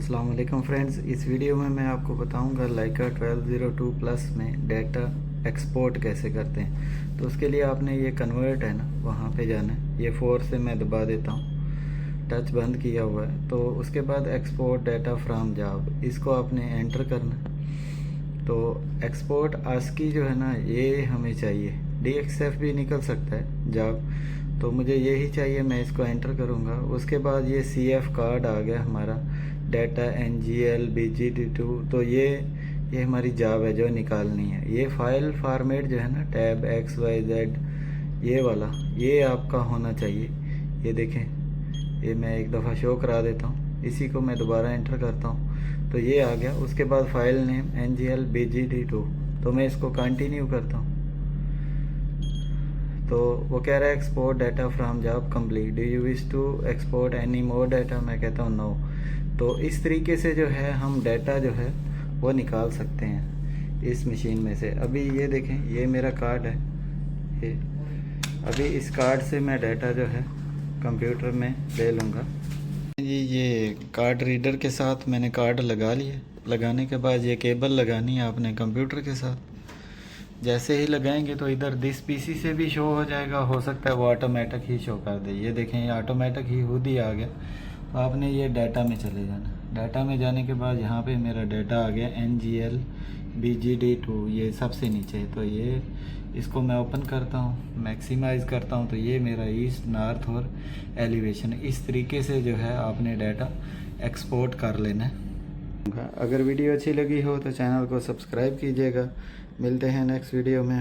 अस्सलाम वालेकुम फ्रेंड्स, इस वीडियो में मैं आपको बताऊंगा लाइका 1202 प्लस में डाटा एक्सपोर्ट कैसे करते हैं। तो उसके लिए आपने ये कन्वर्ट है ना, वहाँ पे जाना है। ये 4 से मैं दबा देता हूँ, टच बंद किया हुआ है। तो उसके बाद एक्सपोर्ट डाटा फ्रॉम जॉब, इसको आपने एंटर करना है। तो एक्सपोर्ट आस्की जो है ना, ये हमें चाहिए। DXF भी निकल सकता है जॉब, तो मुझे यही चाहिए। मैं इसको एंटर करूँगा। उसके बाद ये CF कार्ड आ गया हमारा, डाटा NGL BGD2। तो ये हमारी जॉब है जो निकालनी है। ये फाइल फॉर्मेट जो है ना, टैब XYZ ये वाला, ये आपका होना चाहिए। ये देखें, ये मैं एक दफ़ा शो करा देता हूँ। इसी को मैं दोबारा एंटर करता हूँ तो ये आ गया। उसके बाद फाइल नेम NGL BGD2, तो मैं इसको कंटिन्यू करता हूँ। तो वो कह रहा है export data from job complete, do you wish to export any more data. मैं कहता हूँ नो। तो इस तरीके से जो है हम डाटा जो है वो निकाल सकते हैं इस मशीन में से। अभी ये देखें, ये मेरा कार्ड है। ये अभी इस कार्ड से मैं डाटा जो है कंप्यूटर में ले लूँगा जी। ये कार्ड रीडर के साथ मैंने कार्ड लगा लिया। लगाने के बाद ये केबल लगानी है आपने कंप्यूटर के साथ। जैसे ही लगाएंगे तो इधर दिस PC से भी शो हो जाएगा। हो सकता है वो ऑटोमेटिक ही शो कर दे। ये देखें, ये ऑटोमेटिक ही खुद ही आ गया। तो आपने ये डाटा में चले जाना। डाटा में जाने के बाद यहाँ पे मेरा डाटा आ गया NGL BGD2, ये सबसे नीचे है। तो ये इसको मैं ओपन करता हूँ, मैक्सिमाइज़ करता हूँ। तो ये मेरा ईस्ट, नॉर्थ और एलिवेशन, इस तरीके से जो है आपने डाटा एक्सपोर्ट कर लेना है। अगर वीडियो अच्छी लगी हो तो चैनल को सब्सक्राइब कीजिएगा। मिलते हैं नेक्स्ट वीडियो में।